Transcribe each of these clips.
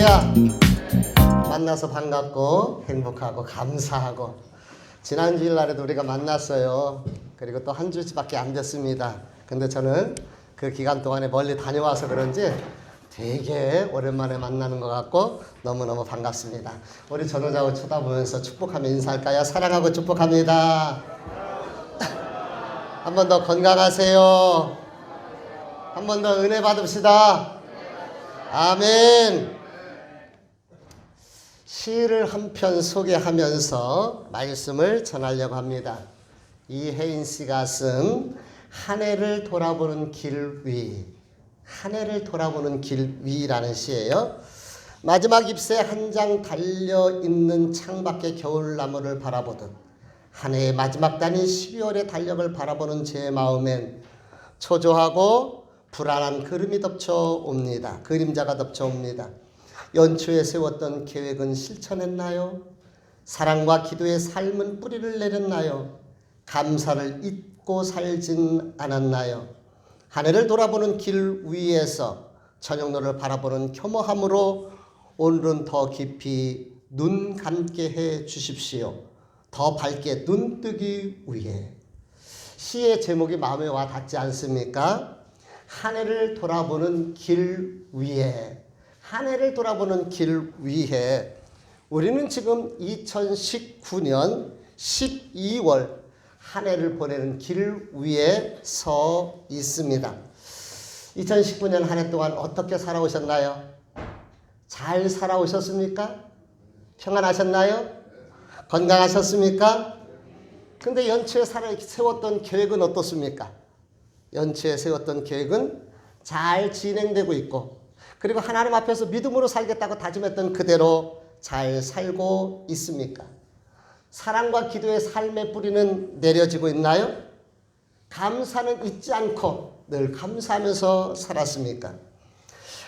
할렐루야. 만나서 반갑고 행복하고 감사하고 지난 주일날에도 우리가 만났어요. 그리고 또 한 주밖에 안 됐습니다. 근데 저는 그 기간 동안에 멀리 다녀와서 그런지 되게 오랜만에 만나는 것 같고 너무너무 반갑습니다. 우리 전우자고 쳐다보면서 축복하며 인사할까요? 사랑하고 축복합니다. 한 번 더 건강하세요. 한 번 더 은혜 받읍시다. 아멘. 시를 한 편 소개하면서 말씀을 전하려고 합니다. 이혜인 씨가 쓴 한 해를 돌아보는 길 위, 한 해를 돌아보는 길 위라는 시예요. 마지막 잎새 한 장 달려있는 창밖의 겨울나무를 바라보듯 한 해의 마지막 단인 12월의 달력을 바라보는 제 마음엔 초조하고 불안한 그림이 덮쳐옵니다. 그림자가 덮쳐옵니다. 연초에 세웠던 계획은 실천했나요? 사랑과 기도의 삶은 뿌리를 내렸나요? 감사를 잊고 살진 않았나요? 한 해를 돌아보는 길 위에서 저녁노를 바라보는 겸허함으로 오늘은 더 깊이 눈 감게 해 주십시오. 더 밝게 눈 뜨기 위해. 시의 제목이 마음에 와 닿지 않습니까? 한 해를 돌아보는 길 위에, 한 해를 돌아보는 길 위에. 우리는 지금 2019년 12월 한 해를 보내는 길 위에 서 있습니다. 2019년 한 해 동안 어떻게 살아오셨나요? 잘 살아오셨습니까? 평안하셨나요? 건강하셨습니까? 근데 연초에 세웠던 계획은 어떻습니까? 연초에 세웠던 계획은 잘 진행되고 있고, 그리고 하나님 앞에서 믿음으로 살겠다고 다짐했던 그대로 잘 살고 있습니까? 사랑과 기도의 삶의 뿌리는 내려지고 있나요? 감사는 잊지 않고 늘 감사하면서 살았습니까?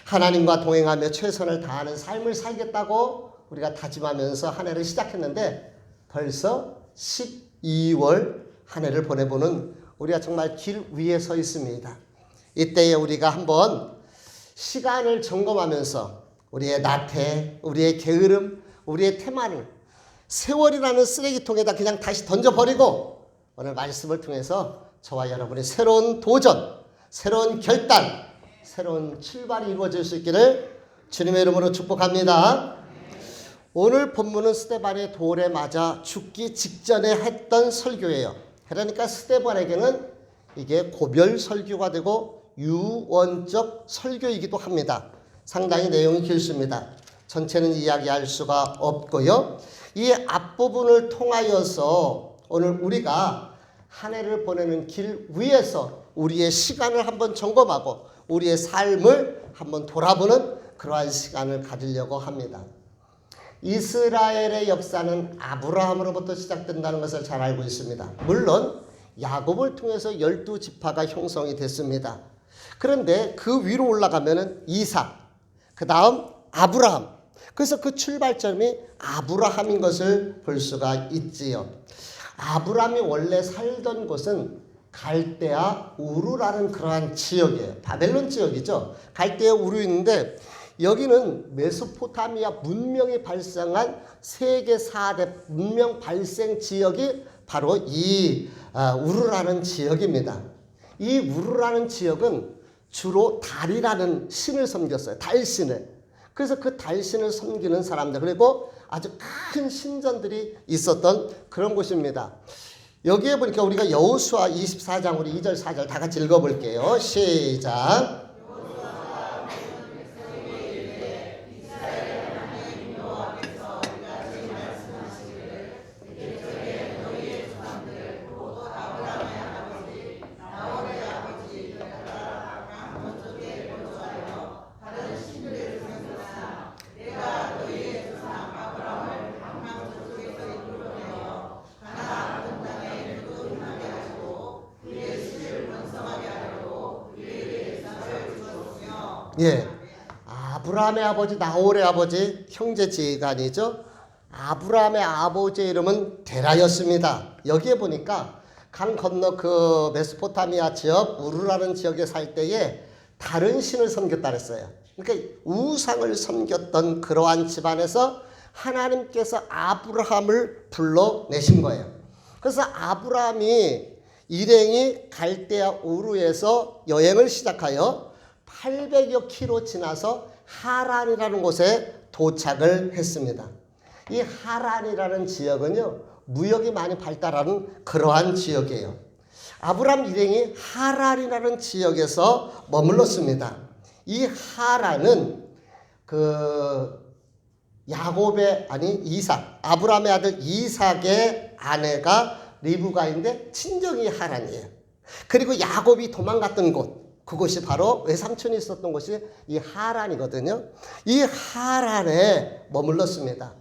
하나님과 동행하며 최선을 다하는 삶을 살겠다고 우리가 다짐하면서 한 해를 시작했는데 벌써 12월 한 해를 보내보는 우리가 정말 길 위에 서 있습니다. 이때에 우리가 한번 시간을 점검하면서 우리의 나태, 우리의 게으름, 우리의 태만을 세월이라는 쓰레기통에다 그냥 다시 던져버리고 오늘 말씀을 통해서 저와 여러분의 새로운 도전, 새로운 결단, 새로운 출발이 이루어질 수 있기를 주님의 이름으로 축복합니다. 오늘 본문은 스데반의 돌에 맞아 죽기 직전에 했던 설교예요. 그러니까 스데반에게는 이게 고별 설교가 되고 유언적 설교이기도 합니다. 상당히 내용이 길습니다. 전체는 이야기할 수가 없고요. 이 앞부분을 통하여서 오늘 우리가 한 해를 보내는 길 위에서 우리의 시간을 한번 점검하고 우리의 삶을 한번 돌아보는 그러한 시간을 가지려고 합니다. 이스라엘의 역사는 아브라함으로부터 시작된다는 것을 잘 알고 있습니다. 물론 야곱을 통해서 12지파가 형성이 됐습니다. 그런데 그 위로 올라가면은 이삭, 그 다음 아브라함. 그래서 그 출발점이 아브라함인 것을 볼 수가 있지요. 아브라함이 원래 살던 곳은 갈대아 우르라는 그러한 지역이에요. 바벨론 지역이죠. 갈대아 우르인데 여기는 메소포타미아 문명이 발생한 세계 4대 문명 발생 지역이 바로 이 우르라는 지역입니다. 이 우르라는 지역은 주로 달이라는 신을 섬겼어요. 달신을. 그래서 그 달신을 섬기는 사람들, 그리고 아주 큰 신전들이 있었던 그런 곳입니다. 여기에 보니까 우리가 여호수아 24장 우리 2절 4절 다 같이 읽어볼게요. 시작. 예, 아브라함의 아버지 나홀의 아버지 형제지간이죠. 아브라함의 아버지의 이름은 데라였습니다. 여기에 보니까 강 건너 그 메소포타미아 지역 우르라는 지역에 살 때에 다른 신을 섬겼다 그랬어요. 그러니까 우상을 섬겼던 그러한 집안에서 하나님께서 아브라함을 불러내신 거예요. 그래서 아브라함이 일행이 갈대아 우르에서 여행을 시작하여 800여 킬로 지나서 하란이라는 곳에 도착을 했습니다. 이 하란이라는 지역은요, 무역이 많이 발달하는 그러한 지역이에요. 아브라함 일행이 하란이라는 지역에서 머물렀습니다. 이 하란은 이삭, 아브라함의 아들 이삭의 아내가 리브가인데 친정이 하란이에요. 그리고 야곱이 도망갔던 그곳이 바로 외삼촌이 있었던 곳이 이 하란이거든요. 이 하란에 머물렀습니다.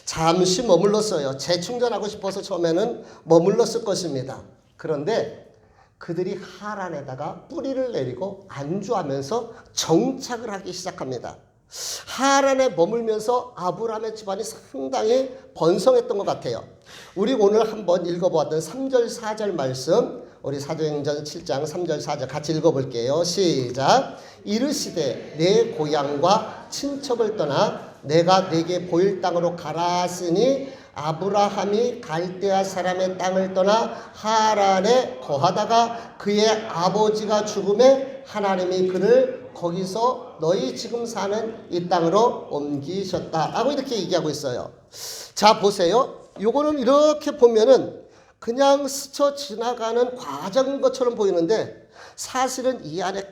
잠시 머물렀어요. 재충전하고 싶어서 처음에는 머물렀을 것입니다. 그런데 그들이 하란에다가 뿌리를 내리고 안주하면서 정착을 하기 시작합니다. 하란에 머물면서 아브라함의 집안이 상당히 번성했던 것 같아요. 우리 오늘 한번 읽어보았던 3절 4절 말씀, 우리 사도행전 7장 3절 4절 같이 읽어볼게요. 시작. 이르시되 내 고향과 친척을 떠나 내가 네게 보일 땅으로 가라 하시니 아브라함이 갈대아 사람의 땅을 떠나 하란에 거하다가 그의 아버지가 죽음에 하나님이 그를 거기서 너희 지금 사는 이 땅으로 옮기셨다 라고 이렇게 얘기하고 있어요. 자, 보세요. 요거는 이렇게 보면은 그냥 스쳐 지나가는 과정인 것처럼 보이는데 사실은 이 안에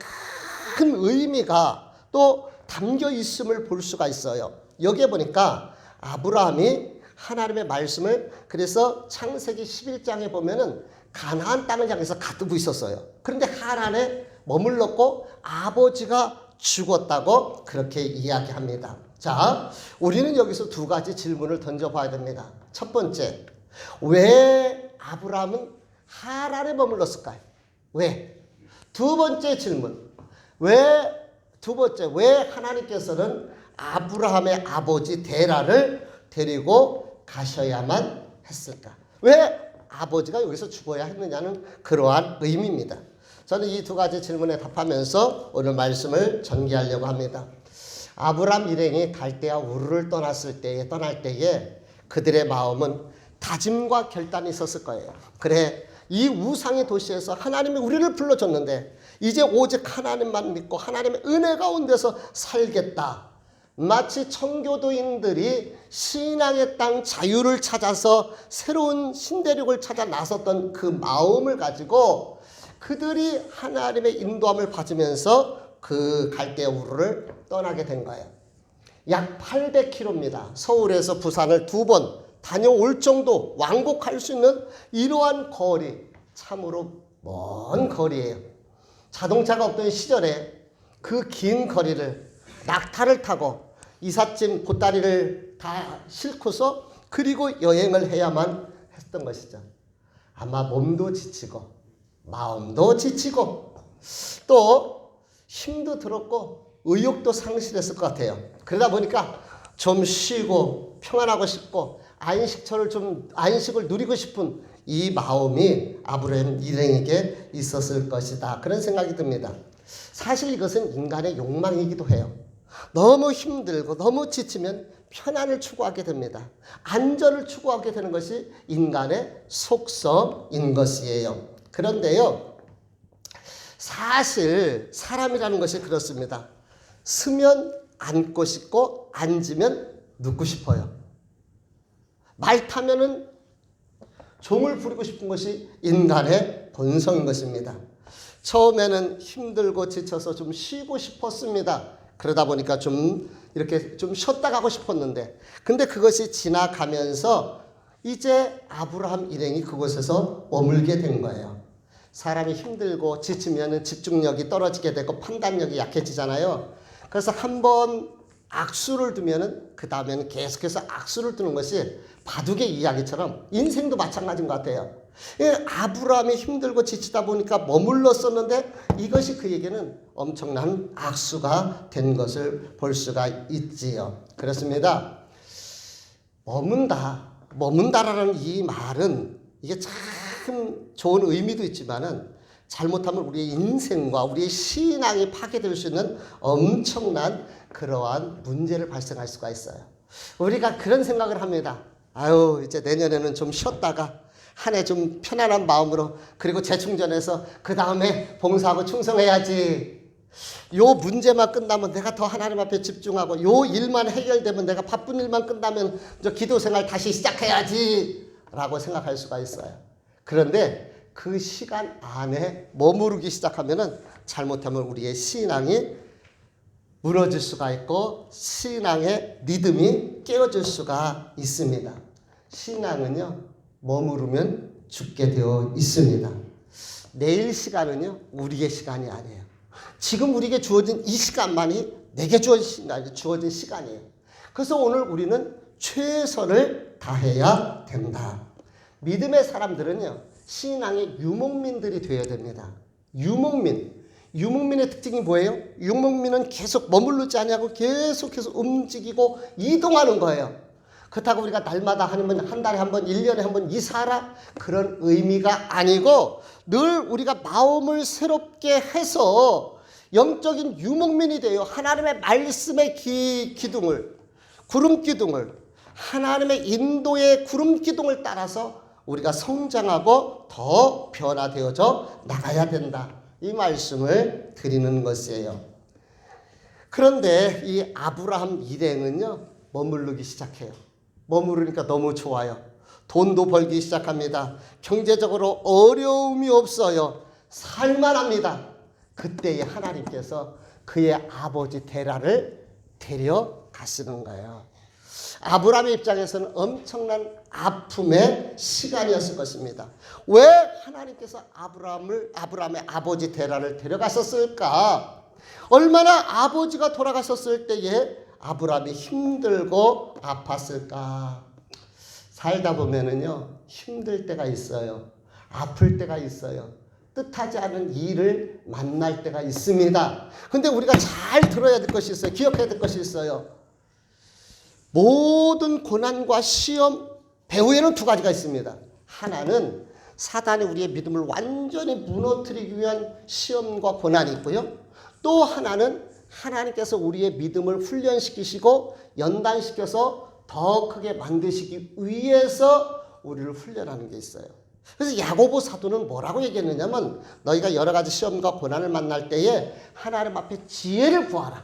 큰 의미가 또 담겨 있음을 볼 수가 있어요. 여기에 보니까 아브라함이 하나님의 말씀을, 그래서 창세기 11장에 보면은 가나안 땅을 향해서 가두고 있었어요. 그런데 하란에 머물렀고 아버지가 죽었다고 그렇게 이야기합니다. 자, 우리는 여기서 두 가지 질문을 던져봐야 됩니다. 첫 번째, 왜 아브라함은 하란에 머물렀을까요? 왜? 두 번째 질문, 왜 하나님께서는 아브라함의 아버지 데라를 데리고 가셔야만 했을까? 왜 아버지가 여기서 죽어야 했느냐는 그러한 의미입니다. 저는 이 두 가지 질문에 답하면서 오늘 말씀을 전개하려고 합니다. 아브라함 일행이 갈대아 우르를 떠날 때에 그들의 마음은 다짐과 결단이 있었을 거예요. 그래, 이 우상의 도시에서 하나님이 우리를 불러줬는데 이제 오직 하나님만 믿고 하나님의 은혜 가운데서 살겠다. 마치 청교도인들이 신앙의 땅 자유를 찾아서 새로운 신대륙을 찾아 나섰던 그 마음을 가지고 그들이 하나님의 인도함을 받으면서 그 갈대아 우르를 떠나게 된 거예요. 약 800km입니다. 서울에서 부산을 2번 다녀올 정도 왕복할 수 있는 이러한 거리, 참으로 먼 거리예요. 자동차가 없던 시절에 그 긴 거리를 낙타를 타고 이삿짐 보따리를 다 싣고서 그리고 여행을 해야만 했던 것이죠. 아마 몸도 지치고 마음도 지치고 또 힘도 들었고 의욕도 상실했을 것 같아요. 그러다 보니까 좀 쉬고 평안하고 싶고 안식을 누리고 싶은 이 마음이 아브라함 일행에게 있었을 것이다. 그런 생각이 듭니다. 사실 이것은 인간의 욕망이기도 해요. 너무 힘들고 너무 지치면 편안을 추구하게 됩니다. 안전을 추구하게 되는 것이 인간의 속성인 것이에요. 그런데요, 사실 사람이라는 것이 그렇습니다. 서면 앉고 싶고 앉으면 눕고 싶어요. 말 타면은 종을 부리고 싶은 것이 인간의 본성인 것입니다. 처음에는 힘들고 지쳐서 좀 쉬고 싶었습니다. 그러다 보니까 이렇게 좀 쉬었다 가고 싶었는데, 근데 그것이 지나가면서 이제 아브라함 일행이 그곳에서 머물게 된 거예요. 사람이 힘들고 지치면 집중력이 떨어지게 되고 판단력이 약해지잖아요. 그래서 한번 악수를 두면은 그 다음에는 계속해서 악수를 두는 것이 바둑의 이야기처럼 인생도 마찬가지인 것 같아요. 아브라함이 힘들고 지치다 보니까 머물렀었는데 이것이 그에게는 엄청난 악수가 된 것을 볼 수가 있지요. 그렇습니다. 머문다라는 이 말은 이게 참 좋은 의미도 있지만은 잘못하면 우리의 인생과 우리의 신앙이 파괴될 수 있는 엄청난 그러한 문제를 발생할 수가 있어요. 우리가 그런 생각을 합니다. 아유, 이제 내년에는 좀 쉬었다가 한 해 좀 편안한 마음으로 그리고 재충전해서 그 다음에 봉사하고 충성해야지. 요 문제만 끝나면 내가 더 하나님 앞에 집중하고 요 일만 해결되면 내가 바쁜 일만 끝나면 저 기도 생활 다시 시작해야지 라고 생각할 수가 있어요. 그런데 그 시간 안에 머무르기 시작하면은 잘못하면 우리의 신앙이 무너질 수가 있고 신앙의 리듬이 깨어질 수가 있습니다. 신앙은요, 머무르면 죽게 되어 있습니다. 내일 시간은요, 우리의 시간이 아니에요. 지금 우리에게 주어진 이 시간만이 내게 주어진 시간이에요. 그래서 오늘 우리는 최선을 다해야 된다. 믿음의 사람들은요, 신앙의 유목민들이 되어야 됩니다. 유목민의 특징이 뭐예요? 유목민은 계속 머무르지 않냐고 계속해서 움직이고 이동하는 거예요. 그렇다고 우리가 날마다 아니면 한 달에 한 번, 1년에 한 번 이사하라? 그런 의미가 아니고 늘 우리가 마음을 새롭게 해서 영적인 유목민이 되어 하나님의 말씀의 기둥을, 구름 기둥을, 하나님의 인도의 구름 기둥을 따라서 우리가 성장하고 더 변화되어져 나가야 된다. 이 말씀을 드리는 것이에요. 그런데 이 아브라함 일행은요, 머무르기 시작해요. 머무르니까 너무 좋아요. 돈도 벌기 시작합니다. 경제적으로 어려움이 없어요. 살만합니다. 그때에 하나님께서 그의 아버지 데라를 데려가시는 거예요. 아브라함의 입장에서는 엄청난 아픔의 시간이었을 것입니다. 왜 하나님께서 아브라함의 아버지 데라를 데려갔었을까? 얼마나 아버지가 돌아가셨을 때에 아브라함이 힘들고 아팠을까? 살다 보면은요, 힘들 때가 있어요. 아플 때가 있어요. 뜻하지 않은 일을 만날 때가 있습니다. 근데 우리가 잘 들어야 될 것이 있어요. 기억해야 될 것이 있어요. 모든 고난과 시험, 배후에는 두 가지가 있습니다. 하나는 사단이 우리의 믿음을 완전히 무너뜨리기 위한 시험과 고난이 있고요. 또 하나는 하나님께서 우리의 믿음을 훈련시키시고 연단시켜서 더 크게 만드시기 위해서 우리를 훈련하는 게 있어요. 그래서 야고보 사도는 뭐라고 얘기했느냐면 너희가 여러 가지 시험과 고난을 만날 때에 하나님 앞에 지혜를 구하라.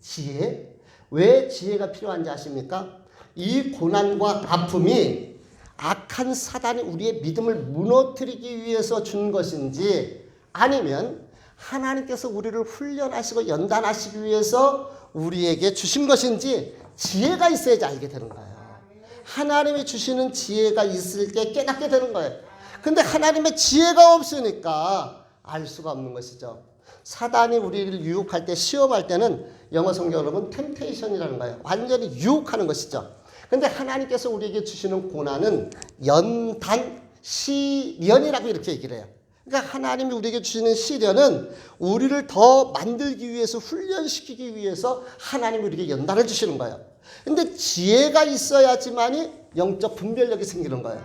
지혜? 왜 지혜가 필요한지 아십니까? 이 고난과 아픔이 악한 사단이 우리의 믿음을 무너뜨리기 위해서 준 것인지 아니면 하나님께서 우리를 훈련하시고 연단하시기 위해서 우리에게 주신 것인지 지혜가 있어야지 알게 되는 거예요. 하나님이 주시는 지혜가 있을 때 깨닫게 되는 거예요. 근데 하나님의 지혜가 없으니까 알 수가 없는 것이죠. 사단이 우리를 유혹할 때, 시험할 때는 영어 성경으로는 템테이션이라는 거예요. 완전히 유혹하는 것이죠. 근데 하나님께서 우리에게 주시는 고난은 시련이라고 이렇게 얘기를 해요. 그러니까 하나님이 우리에게 주시는 시련은 우리를 더 만들기 위해서, 훈련시키기 위해서 하나님이 우리에게 연단을 주시는 거예요. 근데 지혜가 있어야지만이 영적 분별력이 생기는 거예요.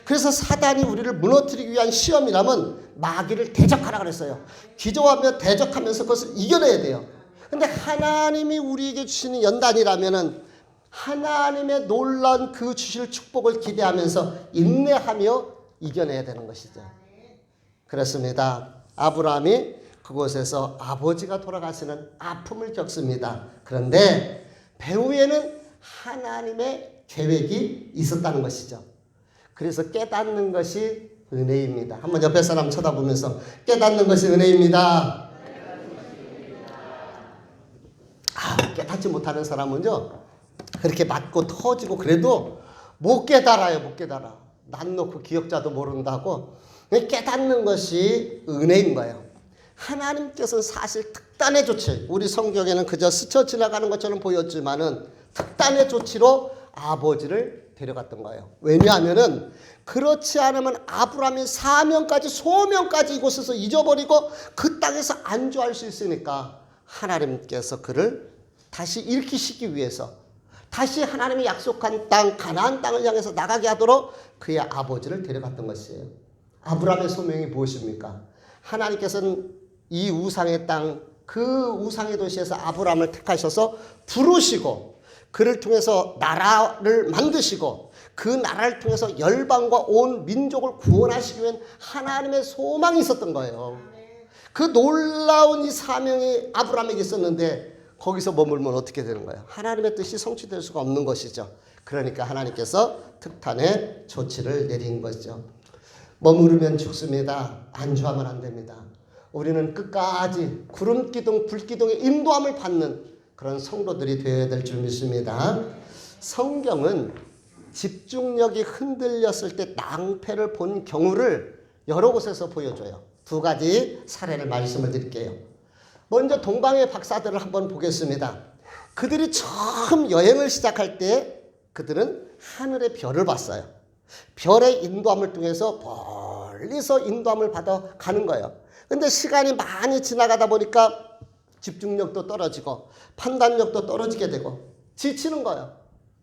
그래서 사단이 우리를 무너뜨리기 위한 시험이라면 마귀를 대적하라 그랬어요. 기도하며 대적하면서 그것을 이겨내야 돼요. 근데 하나님이 우리에게 주시는 연단이라면은 하나님의 놀라운 그 주실 축복을 기대하면서 인내하며 이겨내야 되는 것이죠. 그렇습니다. 아브라함이 그곳에서 아버지가 돌아가시는 아픔을 겪습니다. 그런데 배후에는 하나님의 계획이 있었다는 것이죠. 그래서 깨닫는 것이 은혜입니다. 한번 옆에 사람 쳐다보면서 깨닫는 것이 은혜입니다. 깨닫지 못하는 사람은요, 그렇게 맞고 터지고 그래도 못 깨달아요. 못 깨달아. 난 놓고 기억자도 모른다고. 깨닫는 것이 은혜인 거예요. 하나님께서는 사실 특단의 조치, 우리 성경에는 그저 스쳐 지나가는 것처럼 보였지만은 특단의 조치로 아버지를 데려갔던 거예요. 왜냐하면은 그렇지 않으면 아브라함이 사명까지 소명까지 이곳에서 잊어버리고 그 땅에서 안주할 수 있으니까 하나님께서 그를 다시 일으키시기 위해서 다시 하나님이 약속한 땅 가나안 땅을 향해서 나가게 하도록 그의 아버지를 데려갔던 것이에요. 아브라함의 소명이 무엇입니까? 하나님께서는 이 우상의 땅, 그 우상의 도시에서 아브라함을 택하셔서 부르시고 그를 통해서 나라를 만드시고 그 나라를 통해서 열방과 온 민족을 구원하시기 위한 하나님의 소망이 있었던 거예요. 그 놀라운 이 사명이 아브라함에게 있었는데 거기서 머물면 어떻게 되는 거예요? 하나님의 뜻이 성취될 수가 없는 것이죠. 그러니까 하나님께서 특단의 조치를 내린 것이죠. 머무르면 죽습니다. 안주하면 안 됩니다. 우리는 끝까지 구름 기둥, 불 기둥의 인도함을 받는 그런 성도들이 되어야 될 줄 믿습니다. 성경은 집중력이 흔들렸을 때 낭패를 본 경우를 여러 곳에서 보여줘요. 두 가지 사례를 말씀을 드릴게요. 먼저 동방의 박사들을 한번 보겠습니다. 그들이 처음 여행을 시작할 때 그들은 하늘의 별을 봤어요. 별의 인도함을 통해서 멀리서 인도함을 받아 가는 거예요. 근데 시간이 많이 지나가다 보니까 집중력도 떨어지고 판단력도 떨어지게 되고 지치는 거예요.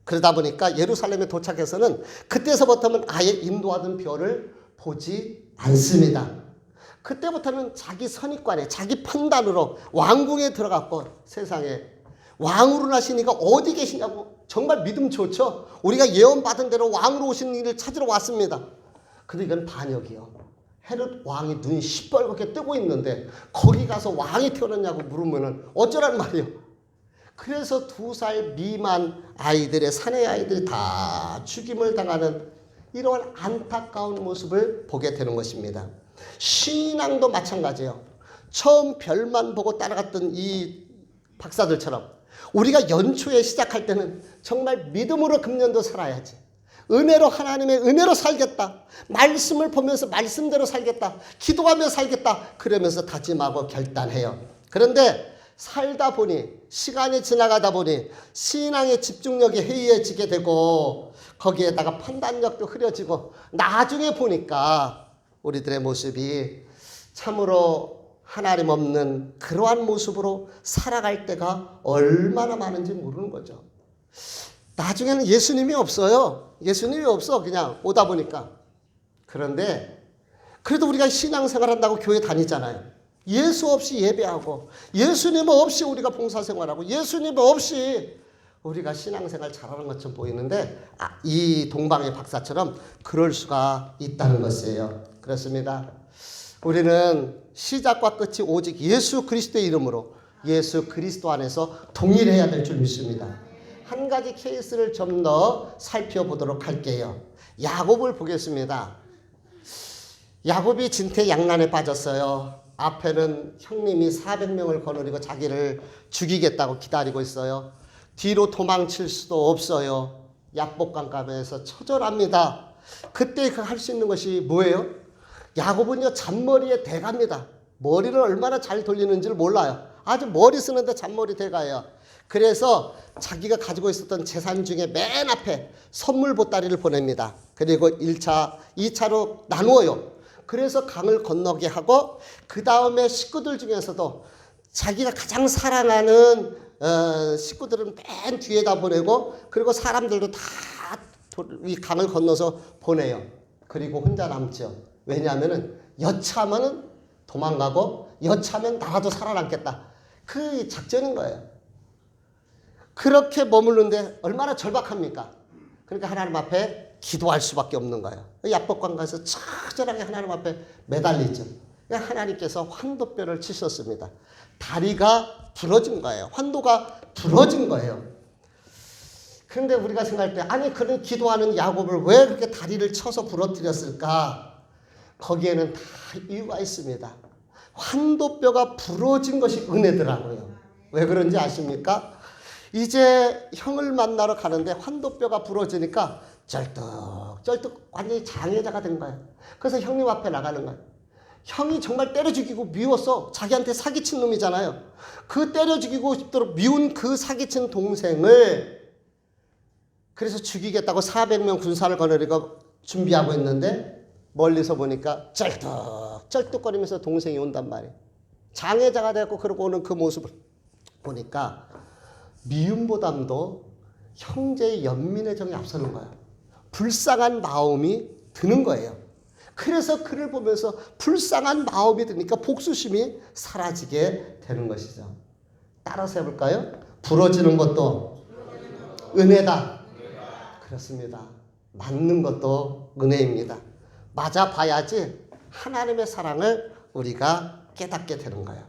그러다 보니까 예루살렘에 도착해서는 그때서부터는 아예 인도하던 별을 보지 않습니다. 그때부터는 자기 선입관에 자기 판단으로 왕궁에 들어갔고 세상에 왕으로 나시니까 어디 계시냐고 정말 믿음 좋죠. 우리가 예언받은 대로 왕으로 오시는 일을 찾으러 왔습니다. 근데 이건 반역이요. 헤롯 왕이 눈이 시뻘겋게 뜨고 있는데 거기 가서 왕이 태어났냐고 물으면 어쩌란 말이에요. 그래서 2살 미만 아이들의 사내 아이들이 다 죽임을 당하는 이런 안타까운 모습을 보게 되는 것입니다. 신앙도 마찬가지예요. 처음 별만 보고 따라갔던 이 박사들처럼 우리가 연초에 시작할 때는 정말 믿음으로 금년도 살아야지. 은혜로 하나님의 은혜로 살겠다. 말씀을 보면서 말씀대로 살겠다. 기도하며 살겠다. 그러면서 다짐하고 결단해요. 그런데 살다 보니 시간이 지나가다 보니 신앙의 집중력이 해이해지게 되고 거기에다가 판단력도 흐려지고 나중에 보니까 우리들의 모습이 참으로 하나님 없는 그러한 모습으로 살아갈 때가 얼마나 많은지 모르는 거죠. 나중에는 예수님이 없어요. 예수님이 없어. 그냥 오다 보니까. 그런데 그래도 우리가 신앙생활 한다고 교회 다니잖아요. 예수 없이 예배하고 예수님 없이 우리가 봉사생활하고 예수님 없이 우리가 신앙생활 잘하는 것처럼 보이는데 이 동방의 박사처럼 그럴 수가 있다는 것이에요. 그렇습니다. 우리는 시작과 끝이 오직 예수 그리스도의 이름으로 예수 그리스도 안에서 동일해야 될 줄 믿습니다. 한 가지 케이스를 좀 더 살펴보도록 할게요. 야곱을 보겠습니다. 야곱이 진퇴양난에 빠졌어요. 앞에는 형님이 400명을 거느리고 자기를 죽이겠다고 기다리고 있어요. 뒤로 도망칠 수도 없어요. 약복강가에서 처절합니다. 그때 할 수 있는 것이 뭐예요? 야곱은요 잔머리의 대가입니다. 머리를 얼마나 잘 돌리는지를 몰라요. 아주 머리 쓰는데 잔머리 대가예요. 그래서 자기가 가지고 있었던 재산 중에 맨 앞에 선물 보따리를 보냅니다. 그리고 1차, 2차로 나누어요. 그래서 강을 건너게 하고 그 다음에 식구들 중에서도 자기가 가장 사랑하는 식구들은 맨 뒤에다 보내고 그리고 사람들도 다 이 강을 건너서 보내요. 그리고 혼자 남죠. 왜냐하면 여차하면 도망가고 여차하면 나라도 살아남겠다. 그 작전인 거예요. 그렇게 머무르는데 얼마나 절박합니까? 그러니까 하나님 앞에 기도할 수밖에 없는 거예요. 약복강 가서 처절하게 하나님 앞에 매달리죠. 그러니까 하나님께서 환도뼈를 치셨습니다. 다리가 부러진 거예요. 환도가 부러진 거예요. 그런데 우리가 생각할 때 아니 그런 기도하는 야곱을 왜 그렇게 다리를 쳐서 부러뜨렸을까? 거기에는 다 이유가 있습니다. 환도뼈가 부러진 것이 은혜더라고요. 왜 그런지 아십니까? 이제 형을 만나러 가는데 환도뼈가 부러지니까 쩔뚝쩔뚝 완전히 장애자가 된 거예요. 그래서 형님 앞에 나가는 거예요. 형이 정말 때려 죽이고 미웠어. 자기한테 사기친 놈이잖아요. 그 때려 죽이고 싶도록 미운 그 사기친 동생을 그래서 죽이겠다고 400명 군사를 거느리고 준비하고 있는데 멀리서 보니까 쩔뚝쩔뚝거리면서 동생이 온단 말이에요. 장애자가 되고 그러고 오는 그 모습을 보니까 미움보담도 형제의 연민의 정이 앞서는 거예요. 불쌍한 마음이 드는 거예요. 그래서 그를 보면서 불쌍한 마음이 드니까 복수심이 사라지게 되는 것이죠. 따라서 해볼까요? 부러지는 것도 은혜다. 그렇습니다. 맞는 것도 은혜입니다. 맞아 봐야지 하나님의 사랑을 우리가 깨닫게 되는 거예요.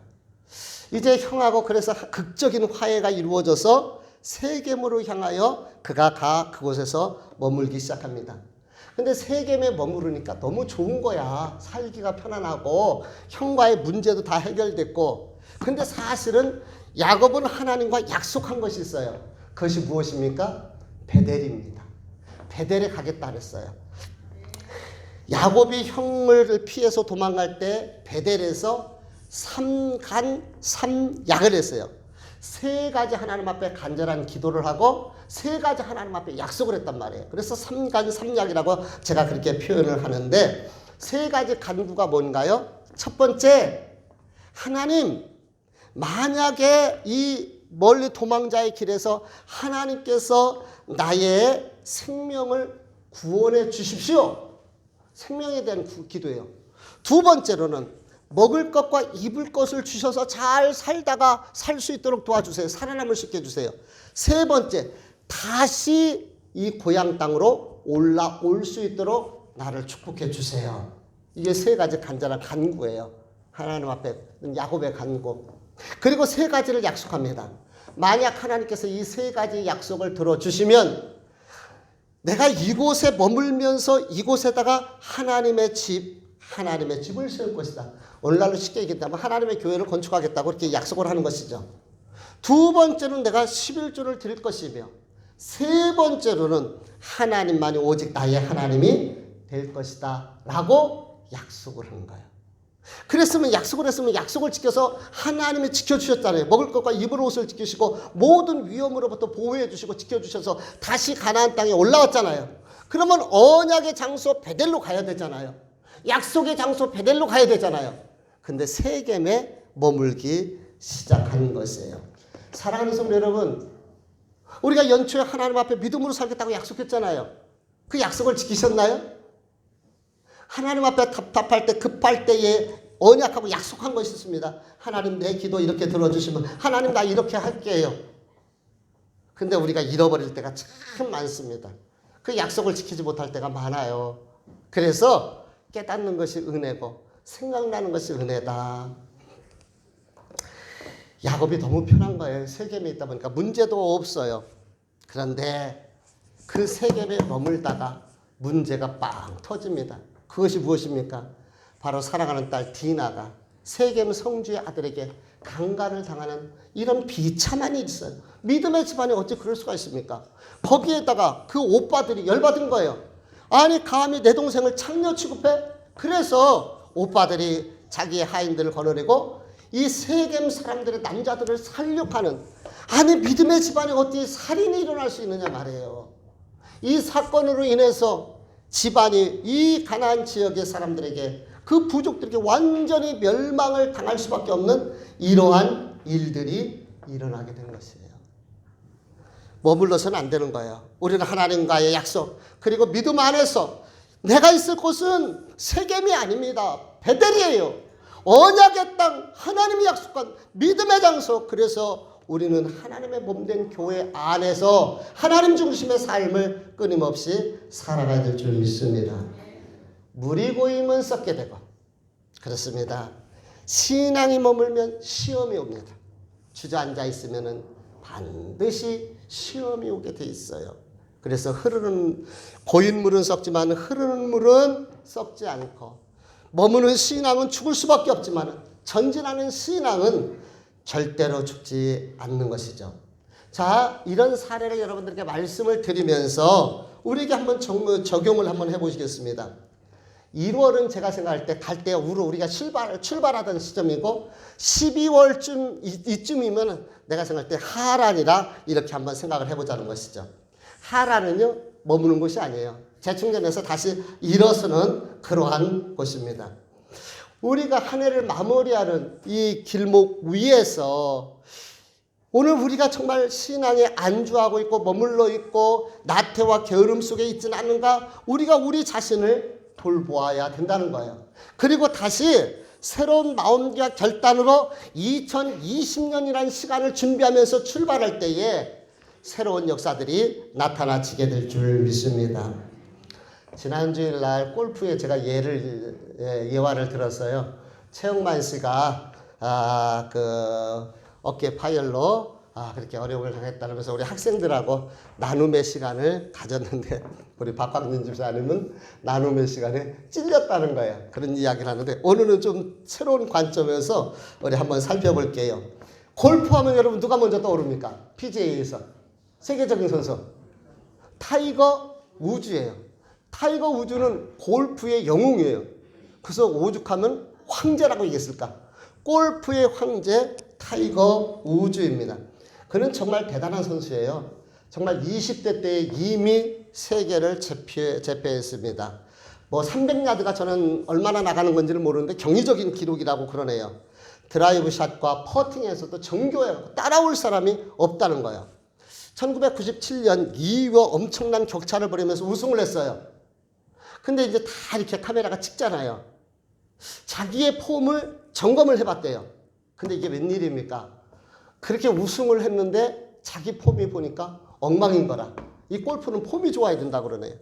이제 형하고 그래서 극적인 화해가 이루어져서 세겜으로 향하여 그가 그곳에서 머물기 시작합니다. 근데 세겜에 머무르니까 너무 좋은 거야. 살기가 편안하고 형과의 문제도 다 해결됐고. 근데 사실은 야곱은 하나님과 약속한 것이 있어요. 그것이 무엇입니까? 베델입니다. 베델에 가겠다 그랬어요. 야곱이 형을 피해서 도망갈 때 베델에서 삼간삼약을 했어요. 세 가지 하나님 앞에 간절한 기도를 하고 세 가지 하나님 앞에 약속을 했단 말이에요. 그래서 삼간삼약이라고 제가 그렇게 표현을 하는데 세 가지 간구가 뭔가요? 첫 번째, 하나님, 만약에 이 멀리 도망자의 길에서 하나님께서 나의 생명을 구원해 주십시오. 생명에 대한 기도예요. 두 번째로는 먹을 것과 입을 것을 주셔서 잘 살다가 살 수 있도록 도와주세요. 살아남을 수 있게 해주세요. 세 번째, 다시 이 고향 땅으로 올라올 수 있도록 나를 축복해 주세요. 이게 세 가지 간절한 간구예요. 하나님 앞에 야곱의 간구. 그리고 세 가지를 약속합니다. 만약 하나님께서 이 세 가지 약속을 들어주시면 내가 이곳에 머물면서 이곳에다가 하나님의 집을 세울 것이다. 오늘날로 쉽게 얘기한다면 하나님의 교회를 건축하겠다고 이렇게 약속을 하는 것이죠. 두 번째는 내가 11조를 드릴 것이며 세 번째로는 하나님만이 오직 나의 하나님이 될 것이다 라고 약속을 한 거예요. 그랬으면 약속을 했으면 약속을 지켜서 하나님이 지켜주셨잖아요. 먹을 것과 입을 옷을 지키시고 모든 위험으로부터 보호해 주시고 지켜주셔서 다시 가나안 땅에 올라왔잖아요. 그러면 언약의 장소 베델로 가야 되잖아요. 약속의 장소 베델로 가야 되잖아요. 근데 세겜에 머물기 시작하는 것이에요. 사랑하는 성도 여러분, 우리가 연초에 하나님 앞에 믿음으로 살겠다고 약속했잖아요. 그 약속을 지키셨나요? 하나님 앞에 답답할 때 급할 때에 언약하고 약속한 것이 있습니다. 하나님 내 기도 이렇게 들어주시면 하나님 나 이렇게 할게요. 근데 우리가 잃어버릴 때가 참 많습니다. 그 약속을 지키지 못할 때가 많아요. 그래서 깨닫는 것이 은혜고 생각나는 것이 은혜다. 야곱이 너무 편한 거예요. 세겜에 있다 보니까 문제도 없어요. 그런데 그 세겜에 머물다가 문제가 빵 터집니다. 그것이 무엇입니까? 바로 사랑하는 딸 디나가 세겜 성주의 아들에게 강간을 당하는 이런 비참한 일이 있어요. 믿음의 집안에 어찌 그럴 수가 있습니까? 거기에다가 그 오빠들이 열받은 거예요. 아니 감히 내 동생을 창녀 취급해? 그래서 오빠들이 자기의 하인들을 거느리고 이 세겜 사람들의 남자들을 살육하는, 아니 믿음의 집안에 어떻게 살인이 일어날 수 있느냐 말이에요. 이 사건으로 인해서 집안이 이 가나안 지역의 사람들에게 그 부족들에게 완전히 멸망을 당할 수밖에 없는 이러한 일들이 일어나게 된 것이에요. 머물러서는 안 되는 거예요. 우리는 하나님과의 약속 그리고 믿음 안에서 내가 있을 곳은 세겜이 아닙니다. 베델이에요. 언약의 땅, 하나님이 약속한 믿음의 장소. 그래서 우리는 하나님의 몸된 교회 안에서 하나님 중심의 삶을 끊임없이 살아가야 될 줄 믿습니다. 물이 고이면 썩게 되고 그렇습니다. 신앙이 머물면 시험이 옵니다. 주저앉아 있으면 반드시 시험이 오게 돼 있어요. 그래서 고인 물은 썩지만 흐르는 물은 썩지 않고, 머무는 신앙은 죽을 수밖에 없지만 전진하는 신앙은 절대로 죽지 않는 것이죠. 자, 이런 사례를 여러분들에게 말씀을 드리면서 우리에게 한번 적용을 한번 해보시겠습니다. 1월은 제가 생각할 때 갈 때 우리가 출발하던 시점이고 12월쯤 이쯤이면 내가 생각할 때 하란이라 이렇게 한번 생각을 해보자는 것이죠. 하란은요 머무는 곳이 아니에요. 재충전해서 다시 일어서는 그러한 곳입니다. 우리가 한 해를 마무리하는 이 길목 위에서 오늘 우리가 정말 신앙에 안주하고 있고 머물러 있고 나태와 게으름 속에 있지는 않는가? 우리가 우리 자신을 돌보아야 된다는 거예요. 그리고 다시 새로운 마음과 결단으로 2020년이라는 시간을 준비하면서 출발할 때에 새로운 역사들이 나타나지게 될 줄 믿습니다. 지난 주일날 골프에 제가 예화를 들었어요. 최영만 씨가 그 어깨 파열로 그렇게 어려움을 당했다면서 우리 학생들하고 나눔의 시간을 가졌는데 우리 박광진 집사님은 나눔의 시간에 찔렸다는 거예요. 그런 이야기를 하는데 오늘은 좀 새로운 관점에서 우리 한번 살펴볼게요. 골프하면 여러분 누가 먼저 떠오릅니까? PGA에서 세계적인 선수 타이거 우즈예요. 타이거 우즈는 골프의 영웅이에요. 그래서 오죽하면 황제라고 얘기했을까? 골프의 황제 타이거 우즈입니다. 그는 정말 대단한 선수예요. 정말 20대 때 이미 세계를 제패했습니다. 뭐 300야드가 저는 얼마나 나가는 건지는 모르는데 경이적인 기록이라고 그러네요. 드라이브 샷과 퍼팅에서도 정교해요. 따라올 사람이 없다는 거예요. 1997년 2위와 엄청난 격차를 벌이면서 우승을 했어요. 근데 이제 다 이렇게 카메라가 찍잖아요. 자기의 폼을 점검을 해봤대요. 근데 이게 웬일입니까? 그렇게 우승을 했는데 자기 폼이 보니까 엉망인 거라. 이 골프는 폼이 좋아야 된다 그러네요.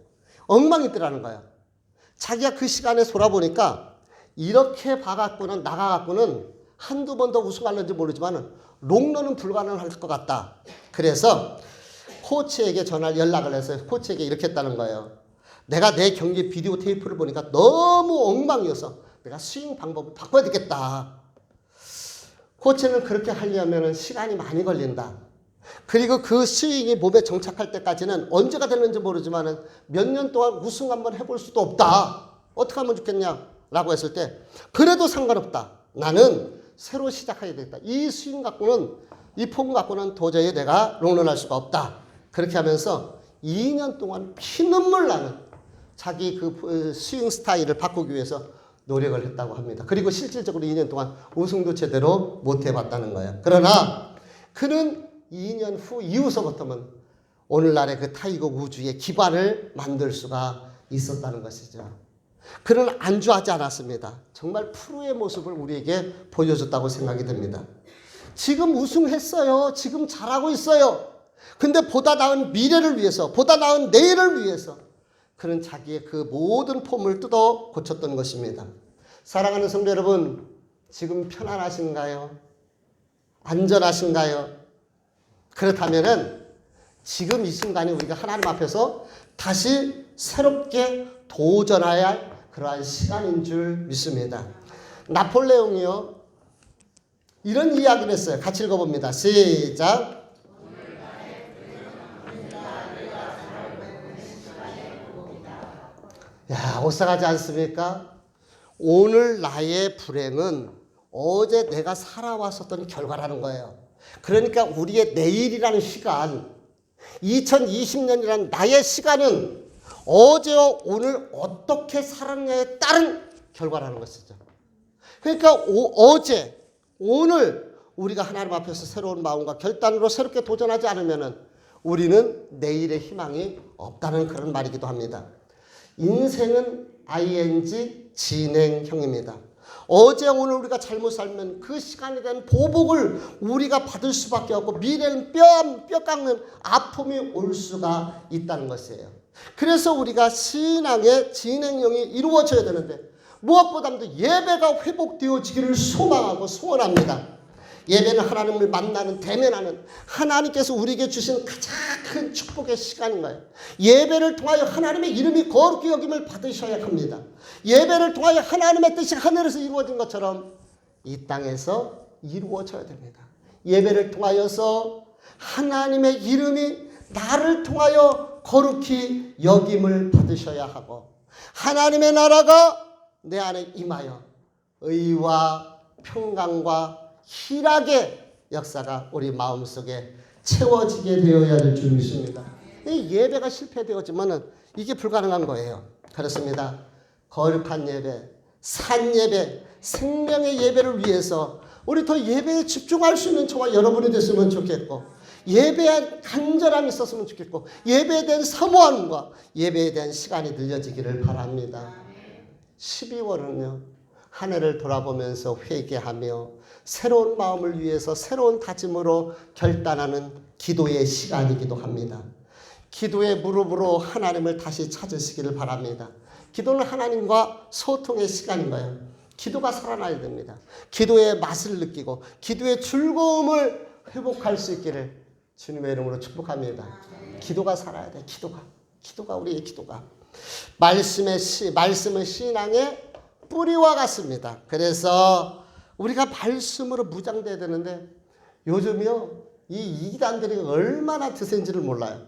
엉망이더라는 거야. 자기가 그 시간에 돌아보니까 이렇게 봐갖고는 나가갖고는 한두 번 더 우승할는지 모르지만 롱런은 불가능할 것 같다. 그래서 코치에게 연락을 해서 코치에게 이렇게 했다는 거예요. 내가 내 경기 비디오 테이프를 보니까 너무 엉망이어서 내가 스윙 방법을 바꿔야 되겠다. 코치는 그렇게 하려면 시간이 많이 걸린다. 그리고 그 스윙이 몸에 정착할 때까지는 언제가 되는지 모르지만 몇 년 동안 우승 한번 해볼 수도 없다. 어떻게 하면 좋겠냐? 라고 했을 때 그래도 상관없다. 나는 새로 시작해야 되겠다. 이 스윙 갖고는 이 폼 갖고는 도저히 내가 롱런할 수가 없다. 그렇게 하면서 2년 동안 피눈물 나는 자기 그 스윙 스타일을 바꾸기 위해서 노력을 했다고 합니다. 그리고 실질적으로 2년 동안 우승도 제대로 못 해봤다는 거예요. 그러나 그는 2년 후 이후서부터는 오늘날의 그 타이거 우즈의 기반을 만들 수가 있었다는 것이죠. 그는 안주하지 않았습니다. 정말 프로의 모습을 우리에게 보여줬다고 생각이 됩니다. 지금 우승했어요. 지금 잘하고 있어요. 근데 보다 나은 미래를 위해서, 보다 나은 내일을 위해서 그는 자기의 그 모든 폼을 뜯어 고쳤던 것입니다. 사랑하는 성도 여러분, 지금 편안하신가요? 안전하신가요? 그렇다면은 지금 이 순간에 우리가 하나님 앞에서 다시 새롭게 도전해야 할 그러한 시간인 줄 믿습니다. 나폴레옹이요, 이런 이야기를 했어요. 같이 읽어봅니다. 시작. 야, 오싹하지 않습니까? 오늘 나의 불행은 어제 내가 살아왔었던 결과라는 거예요. 그러니까 우리의 내일이라는 시간, 2020년이라는 나의 시간은 어제와 오늘 어떻게 살았냐에 따른 결과라는 것이죠. 그러니까 어제, 오늘 우리가 하나님 앞에서 새로운 마음과 결단으로 새롭게 도전하지 않으면 우리는 내일의 희망이 없다는 그런 말이기도 합니다. 인생은 ing 진행형입니다. 어제 오늘 우리가 잘못 살면 그 시간에 대한 보복을 우리가 받을 수밖에 없고 미래는 뼈 깎는 아픔이 올 수가 있다는 것이에요. 그래서 우리가 신앙의 진행형이 이루어져야 되는데 무엇보다도 예배가 회복되어지기를 소망하고 소원합니다. 예배는 하나님을 만나는, 대면하는 하나님께서 우리에게 주신 가장 큰 축복의 시간인 거예요. 예배를 통하여 하나님의 이름이 거룩히 여김을 받으셔야 합니다. 예배를 통하여 하나님의 뜻이 하늘에서 이루어진 것처럼 이 땅에서 이루어져야 됩니다. 예배를 통하여서 하나님의 이름이 나를 통하여 거룩히 여김을 받으셔야 하고 하나님의 나라가 내 안에 임하여 의와 평강과 희락의 역사가 우리 마음속에 채워지게 되어야 될 줄 믿습니다. 이 예배가 실패되었지만 이게 불가능한 거예요. 그렇습니다. 거룩한 예배, 산 예배, 생명의 예배를 위해서 우리 더 예배에 집중할 수 있는 저와 여러분이 됐으면 좋겠고 예배에 간절함이 있었으면 좋겠고 예배에 대한 사모함과 예배에 대한 시간이 늘려지기를 바랍니다. 12월은요. 한 해를 돌아보면서 회개하며 새로운 마음을 위해서 새로운 다짐으로 결단하는 기도의 시간이기도 합니다. 기도의 무릎으로 하나님을 다시 찾으시기를 바랍니다. 기도는 하나님과 소통의 시간인 거예요. 기도가 살아나야 됩니다. 기도의 맛을 느끼고 기도의 즐거움을 회복할 수 있기를 주님의 이름으로 축복합니다. 기도가 살아야 돼. 기도가 우리의 기도가. 말씀은 신앙의 뿌리와 같습니다. 그래서 우리가 말씀으로 무장돼야 되는데 요즘요 이 이단들이 얼마나 드센지를 몰라요.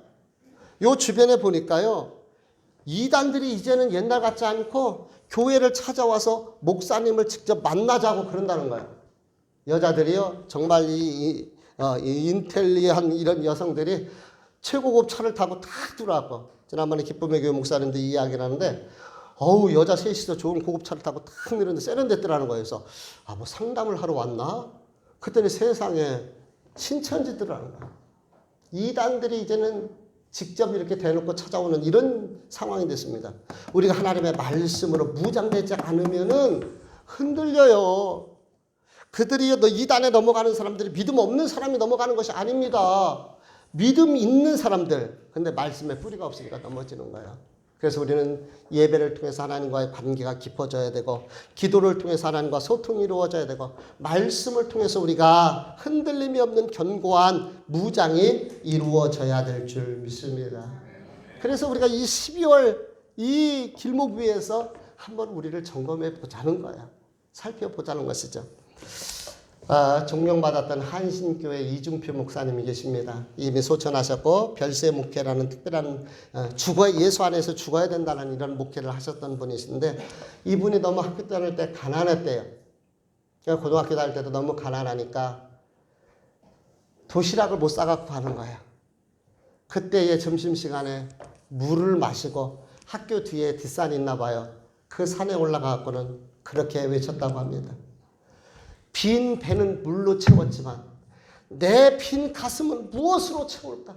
요 주변에 보니까요 이단들이 이제는 옛날 같지 않고 교회를 찾아와서 목사님을 직접 만나자고 그런다는 거예요. 여자들이요 정말 이 인텔리한 이런 여성들이 최고급 차를 타고 탁 들어왔고 지난번에 기쁨의 교회 목사님도 이야기를 하는데 어우 여자 셋이서 좋은 고급차를 타고 탁 내렸는데 세련됐더라는 거예요. 그래서 뭐 상담을 하러 왔나? 그랬더니 세상에 신천지더라는 거예요. 이단들이 이제는 직접 이렇게 대놓고 찾아오는 이런 상황이 됐습니다. 우리가 하나님의 말씀으로 무장되지 않으면은 흔들려요. 그들이 이단에 넘어가는 사람들이 믿음 없는 사람이 넘어가는 것이 아닙니다. 믿음 있는 사람들. 근데 말씀에 뿌리가 없으니까 넘어지는 거예요. 그래서 우리는 예배를 통해서 하나님과의 관계가 깊어져야 되고 기도를 통해서 하나님과 소통이 이루어져야 되고 말씀을 통해서 우리가 흔들림이 없는 견고한 무장이 이루어져야 될 줄 믿습니다. 그래서 우리가 이 12월 이 길목 위에서 한번 우리를 점검해 보자는 거야. 살펴보자는 것이죠. 존경받았던 한신교회 이중표 목사님이 계십니다. 이미 소천하셨고 별세 목회라는 특별한 예수 안에서 죽어야 된다는 이런 목회를 하셨던 분이신데 이분이 너무 학교 다닐 때 가난했대요. 고등학교 다닐 때도 너무 가난하니까 도시락을 못 싸갖고 하는 거예요. 그때의 점심시간에 물을 마시고 학교 뒤에 뒷산이 있나 봐요. 그 산에 올라가갖고는 그렇게 외쳤다고 합니다. 빈 배는 물로 채웠지만 내 빈 가슴은 무엇으로 채울까?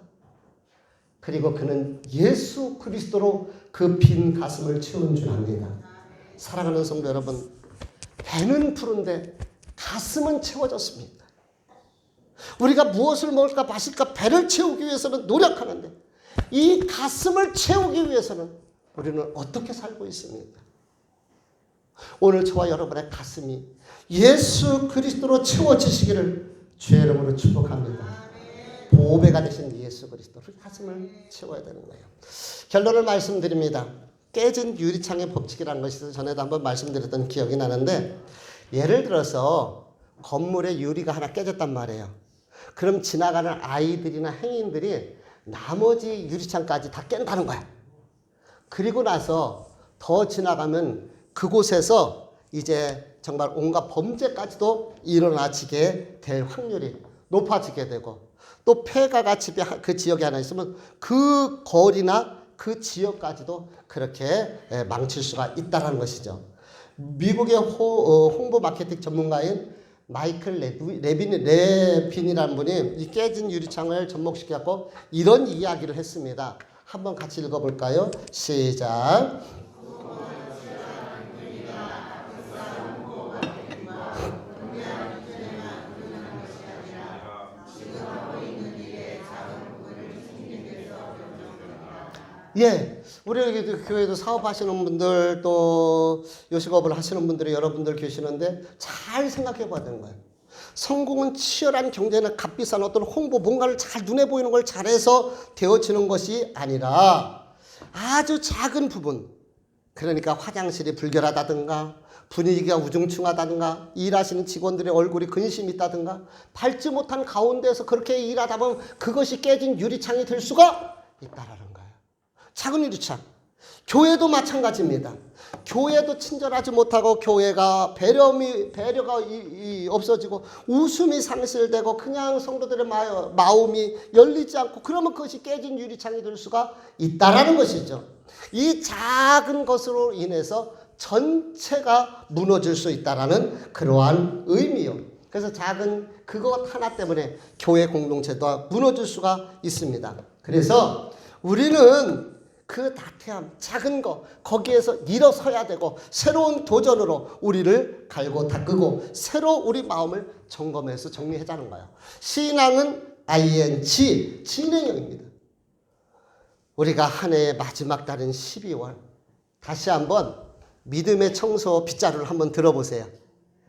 그리고 그는 예수 그리스도로 그 빈 가슴을 채운 줄 압니다. 사랑하는 성도 여러분, 배는 푸른데 가슴은 채워졌습니다. 우리가 무엇을 먹을까 마실까 배를 채우기 위해서는 노력하는데 이 가슴을 채우기 위해서는 우리는 어떻게 살고 있습니까? 오늘 저와 여러분의 가슴이 예수 그리스도로 채워지시기를 주의 이름으로 축복합니다. 보배가 되신 예수 그리스도 가슴을 채워야 되는 거예요. 결론을 말씀드립니다. 깨진 유리창의 법칙이라는 것이 있어서 전에도 한번 말씀드렸던 기억이 나는데 예를 들어서 건물에 유리가 하나 깨졌단 말이에요. 그럼 지나가는 아이들이나 행인들이 나머지 유리창까지 다 깬다는 거야. 그리고 나서 더 지나가면 그곳에서 이제 정말 온갖 범죄까지도 일어나지게 될 확률이 높아지게 되고 또 폐가가 집에 그 지역에 하나 있으면 그 거리나 그 지역까지도 그렇게 망칠 수가 있다는 것이죠. 미국의 홍보 마케팅 전문가인 마이클 레빈이라는 분이 이 깨진 유리창을 접목시켜서 이런 이야기를 했습니다. 한번 같이 읽어볼까요? 시작. 예, 우리 여기 교회도 사업하시는 분들 또 요식업을 하시는 분들이 여러분들 계시는데 잘 생각해 봐야 되는 거예요. 성공은 치열한 경쟁이나 값비싼 어떤 홍보 뭔가를 잘 눈에 보이는 걸 잘해서 되어지는 것이 아니라 아주 작은 부분, 그러니까 화장실이 불결하다든가 분위기가 우중충하다든가 일하시는 직원들의 얼굴이 근심이 있다든가 밟지 못한 가운데서 그렇게 일하다 보면 그것이 깨진 유리창이 될 수가 있다라는 거예요. 작은 유리창. 교회도 마찬가지입니다. 교회도 친절하지 못하고 교회가 배려가 없어지고 웃음이 상실되고 그냥 성도들의 마음이 열리지 않고 그러면 그것이 깨진 유리창이 될 수가 있다라는 것이죠. 이 작은 것으로 인해서 전체가 무너질 수 있다라는 그러한 의미요. 그래서 작은 그것 하나 때문에 교회 공동체도 무너질 수가 있습니다. 그래서 우리는 그 나태함, 작은 거 거기에서 일어서야 되고 새로운 도전으로 우리를 갈고 닦고 새로 우리 마음을 점검해서 정리하자는 거예요. 신앙은 ing, 진행형입니다. 우리가 한 해의 마지막 달인 12월 다시 한번 믿음의 청소 빗자루를 한번 들어보세요.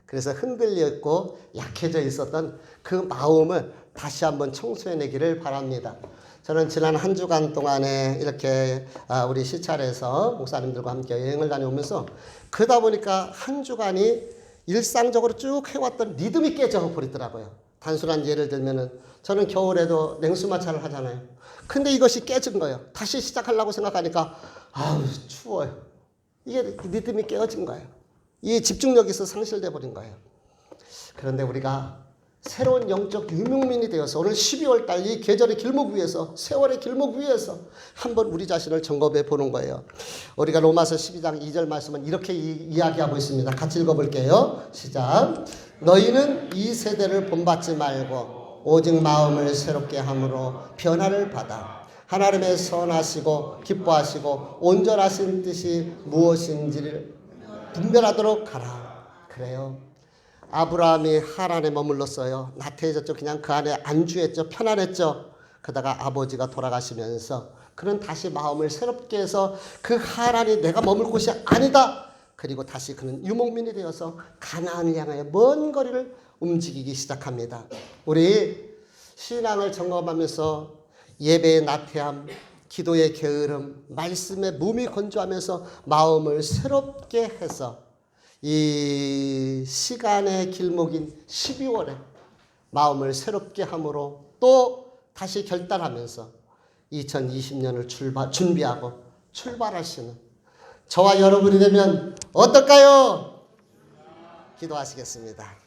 그래서 흔들려 있고 약해져 있었던 그 마음을 다시 한번 청소해내기를 바랍니다. 저는 지난 한 주간 동안에 이렇게 우리 시찰에서 목사님들과 함께 여행을 다녀오면서 그러다 보니까 한 주간이 일상적으로 쭉 해왔던 리듬이 깨져 버리더라고요. 단순한 예를 들면은 저는 겨울에도 냉수마찰을 하잖아요. 근데 이것이 깨진 거예요. 다시 시작하려고 생각하니까 아우 추워요. 이게 리듬이 깨어진 거예요. 이 집중력에서 상실돼 버린 거예요. 그런데 우리가 새로운 영적 유목민이 되어서 오늘 12월 달 이 계절의 길목 위에서 세월의 길목 위에서 한번 우리 자신을 점검해 보는 거예요. 우리가 로마서 12장 2절 말씀은 이렇게 이야기하고 있습니다. 같이 읽어볼게요. 시작. 너희는 이 세대를 본받지 말고 오직 마음을 새롭게 함으로 변화를 받아 하나님의 선하시고 기뻐하시고 온전하신 뜻이 무엇인지를 분별하도록 하라. 그래요. 아브라함이 하란에 머물렀어요. 나태해졌죠. 그냥 그 안에 안주했죠. 편안했죠. 그러다가 아버지가 돌아가시면서 그는 다시 마음을 새롭게 해서 그 하란이 내가 머물 곳이 아니다. 그리고 다시 그는 유목민이 되어서 가나안을 향하여 먼 거리를 움직이기 시작합니다. 우리 신앙을 점검하면서 예배의 나태함, 기도의 게으름, 말씀의 몸이 건조하면서 마음을 새롭게 해서 이 시간의 길목인 12월에 마음을 새롭게 함으로 또 다시 결단하면서 2020년을 준비하고 출발하시는 저와 여러분이 되면 어떨까요? 기도하시겠습니다.